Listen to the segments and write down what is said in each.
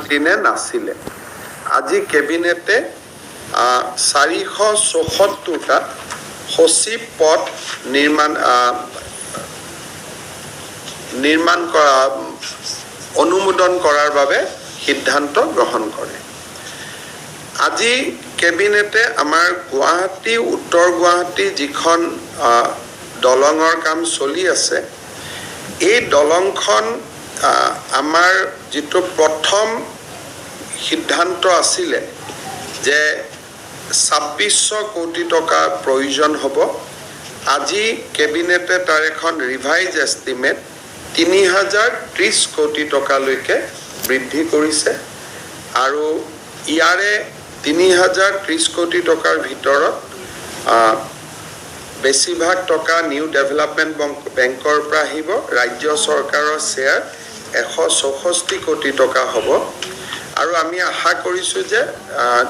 সিদ্ধান্তি নে নাছিলে আজি কেবিনেটে 474টা সচিব পদ নিৰ্মাণ কৰা অনুমোদন কৰাৰ বাবে সিদ্ধান্ত গ্ৰহণ কৰে আজি কেবিনেটে আমাৰ গুৱাহাটী উত্তৰ গুৱাহাটী যিখন দলঙৰ কাম চলি আছে এই দলংখন আমাৰ যেটো প্ৰথম সিদ্ধান্ত আছিলে যে 2600 কোটি টকা প্ৰয়োজন হ'ব আজি কেবিনেটে তাৰ এখন ৰিভাইজ এস্টিমেট 3030 কোটি টকা লৈকে বৃদ্ধি কৰিছে আৰু ইয়াৰে 3030 কোটি টকাৰ ভিতৰত বেছিভাগ টকা নিউ ডেভেলপমেন্ট বেংকৰ পৰা আহিব ৰাজ্য চৰকাৰৰ শেয়াৰ 164 কোটি টকা হ'ব আৰু আমি আশা কৰিছো যে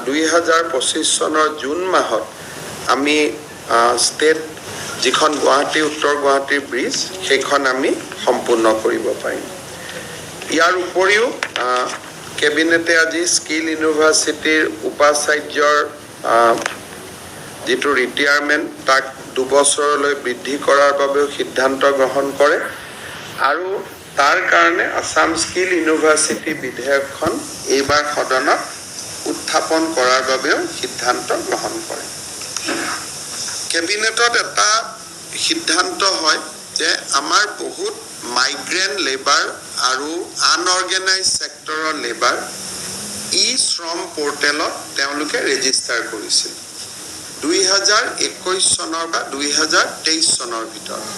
2025 চনৰ জুন মাহত আমি ষ্টেট যিখন গুৱাহাটী উত্তৰ গুৱাহাটী ব্ৰিজ সেইখন আমি সম্পূৰ্ণ কৰিব পাৰিম ইয়াৰ উপৰিও কেবিনেটে আজি স্কিল ইউনিভাৰ্সিটিৰ উপাচাৰ্যৰ যেটো ৰিটায়াৰমেন্ট তাক 2 বছৰলৈ বৃদ্ধি কৰাৰ বাবে সিদ্ধান্ত গ্ৰহণ কৰে আৰু তাৰ কাৰণে আসাম স্কিল ইউনিভাৰ্সিটি বিধেয়কখন এইবাৰ সদনত উত্থাপন কৰাৰ বাবে সিদ্ধান্ত গ্ৰহণ কৰে কেবিনেটত এটা সিদ্ধান্ত হয় যে আমাৰ বহুত মাইগ্ৰেন্ট লেবাৰ আৰু আনঅৰ্গানাইজড সেক্টৰৰ লেবাৰ ই-শ্ৰম পোৰ্টেলত তেওঁলোকে ৰেজিষ্টাৰ কৰিছিল 2021 চনৰ বা 2023 চনৰ ভিতৰত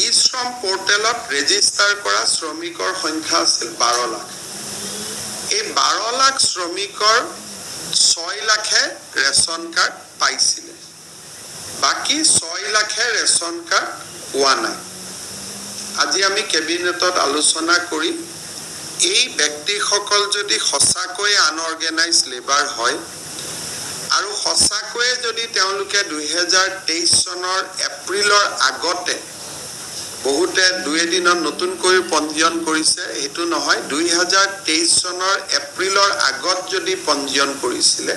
ই-শ্ৰম পোৰ্টেলত ৰেজিষ্টাৰ কৰা শ্ৰমিকৰ সংখ্যা আছিল 12 লাখ এই 12 লাখ শ্ৰমিকৰ 6 লাখে ৰেশন কাৰ্ড পাইছিল বাকি 6 লাখে ৰেশন কাৰ্ড পোৱা নাই আজি আমি কেবিনেটত আলোচনা কৰি এই ব্যক্তিসকল যদি সঁচাকৈ আনঅৰ্গানাইজড লেবাৰ হয় আৰু সঁচাকৈ যদি তেওঁলোকে 2023 চনৰ এপ্ৰিলৰ আগতে বহুতে 2 দিনত নতুনকৈ পঞ্জীয়ন কৰিছে এটো নহয় 2023 চনৰ এপ্ৰিলৰ আগত যদি পঞ্জীয়ন কৰিছিলে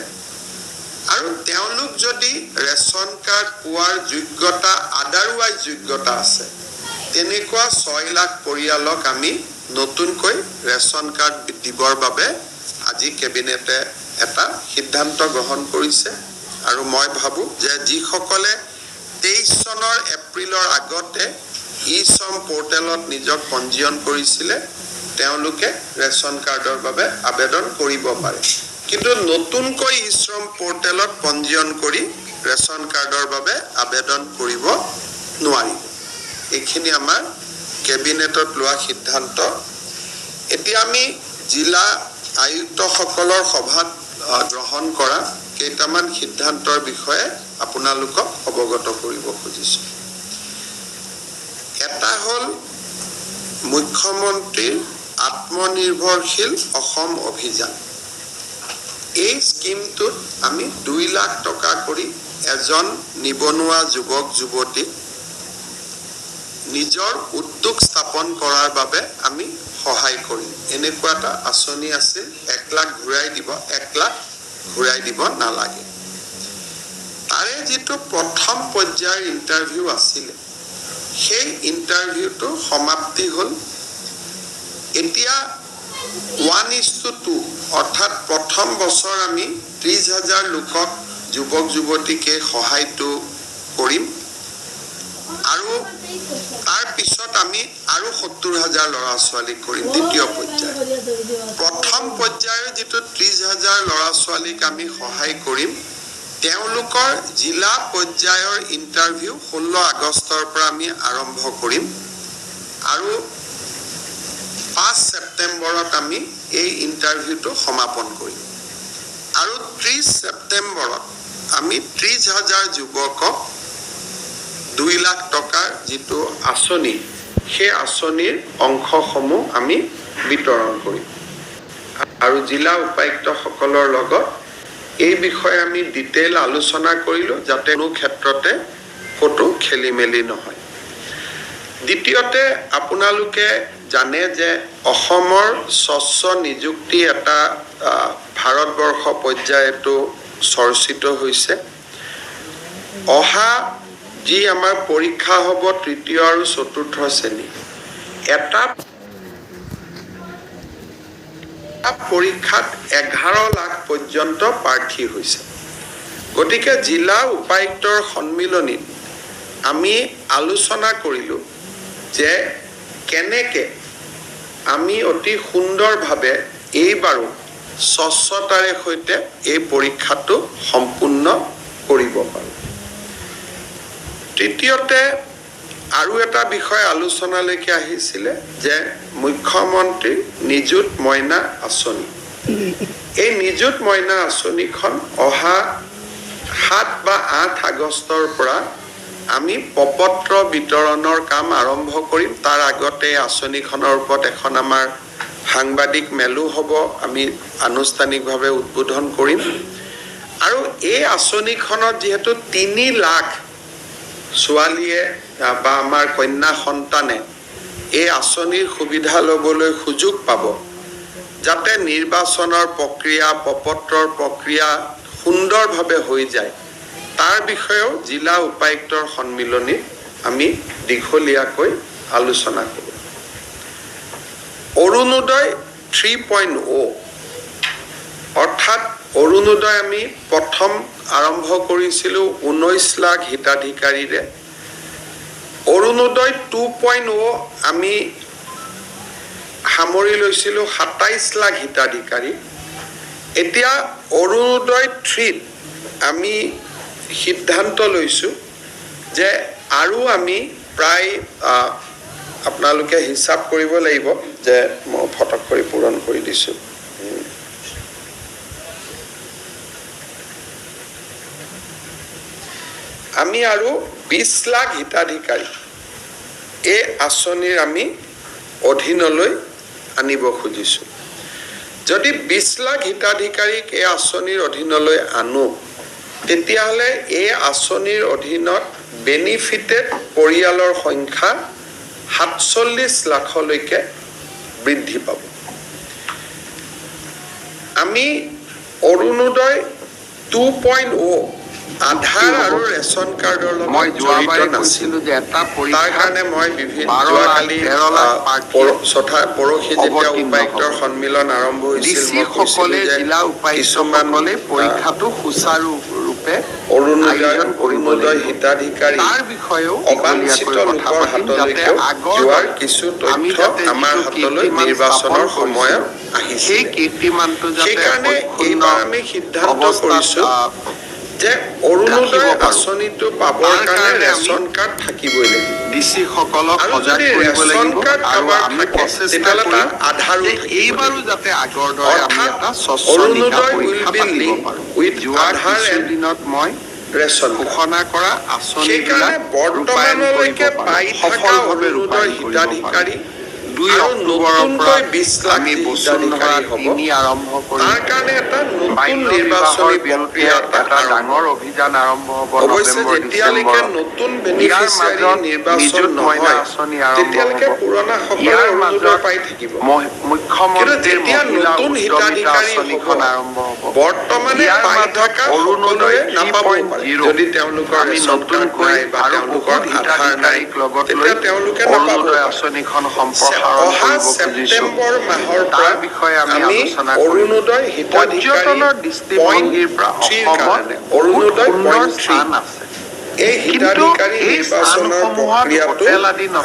আৰু তেওঁলোক যদি ৰেশন কাৰ্ড পোৱাৰ যোগ্যতা আদাৰৱাইজ যোগ্যতা আছে তেনেকুৱা 6 লাখ পৰিয়ালক আমি নতুনকৈ ৰেশন কাৰ্ড দিবৰ বাবে আজি কেবিনেটে এটা সিদ্ধান্ত গ্ৰহণ কৰিছে আৰু মই ভাবো যে যিসকলে 23 চনৰ এপ্ৰিলৰ আগতে ই-শ্ৰম পোৰ্টেলত নিজক পঞ্জীয়ন কৰিছিলে তেওঁলোকে ৰেশন কাৰ্ডৰ বাবে আবেদন কৰিব পাৰে কিন্তু নতুনকৈ ই-শ্ৰম পোৰ্টেলত পঞ্জীয়ন কৰি ৰেশন কাৰ্ডৰ বাবে আবেদন কৰিব নোৱাৰিব এইখিনি আমাৰ কেবিনেটত লোৱা সিদ্ধান্ত এতিয়া আমি জিলা আয়ুক্তসকলৰ সভাত গ্ৰহণ কৰা কেইটামান সিদ্ধান্তৰ বিষয়ে আপোনালোকক অৱগত কৰিব খুজিছো এটা হল মুখ্যমন্ত্ৰীৰ আত্মনিৰ্ভৰশীল অসম অভিযান এই স্কিমটোত আমি 2 লাখ টকা কৰি এজন নিবনুৱা যুৱক যুৱতী নিজৰ উদ্যোগ স্থাপন কৰাৰ বাবে আমি সহায় কৰিম এনেকুৱা এটা আঁচনি আছে 1 লাখ ঘূৰাই দিব 1 লাখ ঘূৰাই দিব নালাগে তাৰে যেটো প্ৰথম পৰ্যায়ৰ ইন্টাৰভিউ আছিল সেই ইন্টাৰভিউটো সমাপ্তি হল এতিয়া 1:2 অৰ্থাৎ প্ৰথম বছৰ আমি 30,000 লোকক যুৱক যুৱতীকে সহায়টো কৰিম আৰু তাৰ পিছত আমি আৰু 70,000 ল'ৰা ছোৱালী কৰিম দ্বিতীয় পৰ্যায় প্ৰথম পৰ্যায়ৰ যেটো 30,000 ল'ৰা ছোৱালীক আমি সহায় কৰিম তেওঁলোকৰ জিলা পৰ্যায়ৰ ইন্টাৰভিউ 16 আগষ্টৰ পৰা আমি আৰম্ভ কৰিম আৰু 5 ছেপ্টেম্বৰত আমি এই ইন্টাৰভিউটো সমাপন কৰিম আৰু 30 ছেপ্টেম্বৰত আমি 30,000 যুৱকক 2 লাখ টকাৰ যেটো আঁচনি সেই আঁচনিৰ অংশসমূহ আমি বিতৰণ কৰিম আৰু জিলা উপায়ুক্ত সকলৰ লগত এই বিষয়ে আমি ডিটেইল আলোচনা কৰিলো যাতে কোনো ক্ষেত্ৰতে কতো খেলিমেলি নহয় দ্বিতীয়তে আপোনালোকে জানে যে অসমৰ স্বচ্ছ নিযুক্তি এটা ভাৰতবৰ্ষ পৰ্যায়তো চৰ্চিত হৈছে অহা যি আমাৰ পৰীক্ষা হ'ব তৃতীয় আৰু চতুৰ্থ শ্ৰেণী এটা পৰীক্ষাত 11 লাখ পৰ্যন্ত প্ৰাৰ্থী হৈছে গতিকে জিলা উপায়ুক্তৰ সন্মিলনীত আমি আলোচনা কৰিলো যে কেনেকে আমি অতি সুন্দৰভাৱে এইবাৰো স্বচ্ছতাৰে সৈতে এই পৰীক্ষাটো সম্পূৰ্ণ কৰিব পাৰোঁ তৃতীয়তে আৰু এটা বিষয় আলোচনালৈকে আহিছিলে যে মুখ্যমন্ত্ৰী নিযুত মইনা আঁচনি এই নিযুত মইনা আঁচনিখন অহা 7 বা 8 আগষ্টৰ পৰা আমি পপত্ৰ বিতৰণৰ কাম আৰম্ভ কৰিম তাৰ আগতে আঁচনিখনৰ ওপৰত এখন আমাৰ সাংবাদিক মেলো হ'ব আমি আনুষ্ঠানিকভাৱে উদ্বোধন কৰিম আৰু এই আঁচনিখনত যেহেতু 3 লাখ ছোৱালীয়ে বা আমাৰ কন্যা সন্তানে এই আঁচনিৰ সুবিধা ল'বলৈ সুযোগ পাব যাতে নিৰ্বাচনৰ প্ৰক্ৰিয়া পপত্ৰৰ প্ৰক্ৰিয়া সুন্দৰভাৱে হৈ যায় তাৰ বিষয়েও জিলা উপায়ুক্তৰ সন্মিলনীত আমি দীঘলীয়াকৈ আলোচনা কৰোঁ অৰুণোদয় 3.0 অৰ্থাৎ অৰুণোদয় আমি প্ৰথম আৰম্ভ কৰিছিলোঁ 19 লাখ হিতাধিকাৰীৰে অৰুণোদয় 2.0 আমি সামৰি লৈছিলোঁ 27 লাখ হিতাধিকাৰী এতিয়া অৰুণোদয় 3 আমি সিদ্ধান্ত লৈছোঁ যে আৰু আমি প্ৰায় আপোনালোকে হিচাপ কৰিব লাগিব যে মই ফটক কৰি পূৰণ কৰি দিছোঁ আমি আৰু 20 লাখ হিতাধিকাৰী এই আঁচনিৰ আমি অধীনলৈ আনিব খুজিছোঁ যদি 20 লাখ হিতাধিকাৰীক এই আঁচনিৰ অধীনলৈ আনো তেতিয়াহ'লে এই আঁচনিৰ অধীনত বেনিফিটেড পৰিয়ালৰ সংখ্যা 47 লাখলৈকে বৃদ্ধি পাব আমি অৰুণোদয় 2.0 আধাৰ আৰু ৰেচন কাৰ্ডৰ লগত জড়িত নাছিলোঁ যে এটা তাৰ কাৰণে মই বিভিন্ন যোৱাকালি পৰহি যেতিয়া উপায়ুক্তৰ সন্মিলন আৰম্ভ হৈছিল সকলে জিলা উপায়ুক্তসকলে পৰীক্ষাটো সুচাৰুৰূপে অৰুণোদয় হিতাধিকাৰী তাৰ বিষয়েও অবাঞ্ছিত লোকৰ হাতলৈকে যোৱাৰ কিছু তথ্য আমাৰ হাতলৈ নিৰ্বাচনৰ সময়ত আহিছে সেইকাৰণে এইবাৰ আমি সিদ্ধান্ত কৰিছোঁ যে অৰুণোদয় আঁচনিটো পাবৰ কাৰণে ৰেচন কাৰ্ড থাকিবই লাগিব ডিসি সকলক সজাগ কৰিব লাগিব আৰু আমি প্ৰচেষ্টা কৰিম আধাৰ এইবাৰো যাতে আগৰ দৰে আমি এটা অৰুণোদয় পৰীক্ষা পাতিব পাৰোঁ যোৱা দিনত মই ৰেচন ঘোষণা কৰা আঁচনিবিলাক বৰ্তমানলৈকে পাই থকা অৰুণোদয় হিতাধিকাৰী 2 অক্টোবৰৰ পৰা 20 লাখ হিতাধিকাৰী হ'ব তাৰ কাৰণে এটা নতুন নিৰ্বাচনী প্ৰক্ৰিয়া এটা ডাঙৰ অভিযান আৰম্ভ হ'ব অৱশ্যে যেতিয়ালৈকে নতুন বেনিফিচিয়াৰী নিৰ্বাচন নহয় তেতিয়ালৈকে পুৰণা সকলে অৰুণোদয় পাই থাকিব মুখ্যমন্ত্ৰীৰ নতুন হিতাধিকাৰী আৰম্ভ হ'ব বৰ্তমানে পাই থকা অৰুণোদয় নাপাব যদি তেওঁলোকৰ ৰেচন কাৰ্ড নাই বা তেওঁলোকৰ আধাৰ নাই তেতিয়া তেওঁলোকে নাপাব আঁচনিখন সম্পৰ্ক অহা সেপ্টেম্বৰ মাহৰ পৰা বিষয়ে আমি আলোচনা অৰুণোদয় হিতাধিকাৰীৰ দৃষ্টিভংগীৰ পৰা অৰুণোদয় 3 আছে এই হিতাধিকাৰী নিৰ্বাচনৰ প্ৰক্ৰিয়াটো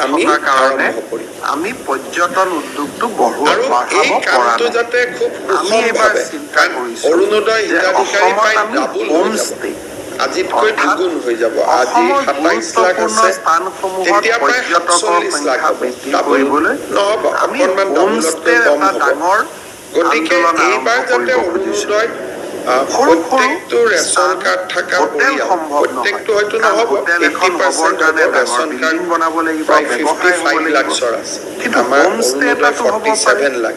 আমি আৰম্ভ কৰিম আমি পৰ্যটন উদ্যোগটো বঢ়োৱাৰ এই কামটো যাতে খুব সুষমভাৱে অৰুণোদয় হিতাধিকাৰী পাই ডাবল হোমষ্টে আজিতকৈ দুগুণ হৈ যাব আজি 27 লাখ আছে তেতিয়া প্ৰায় 47 লাখ হ'ব ডাবল নহ'ব অকণমান ডাবলতকৈ কম হ'ব গতিকে এইবাৰ যাতে অৰুণোদয় প্ৰত্যেকটো ৰেচন কাৰ্ড থকা পৰিয়াল প্ৰত্যেকটো হয়তো নহ'ব 80% ৰেচন কাৰ্ড বনাব লাগিব প্ৰায় 55 লাখৰ আছে আমাৰ অৰুণোদয় 47 লাখ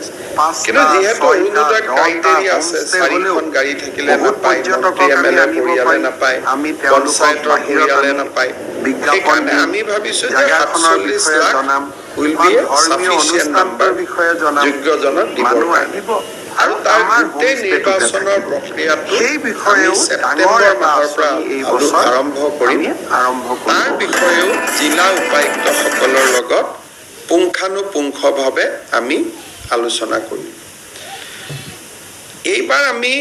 কিন্তু যিহেতু অৰুণোদয় ক্ৰাইটেৰিয়া আছে 4খন গাড়ী থাকিলে নাপায় মন্ত্ৰী এমএলএ পৰিয়ালে নাপায় পঞ্চায়তৰ পৰিয়ালে নাপায় সেইকাৰণে আমি ভাবিছোঁ যে 47 lakh will be a sufficient number যোগ্যজনক দিবৰ কাৰণে আৰু তাৰ গোটেই নিৰ্বাচনৰ প্ৰক্ৰিয়াটো আমি ছেপ্টেম্বৰ মাহৰ পৰা আৰম্ভ কৰিম তাৰ বিষয়েও জিলা উপায়ুক্তসকলৰ লগত পুংখানুপুংখভাৱে আমি আলোচনা কৰিম এইবাৰ আমি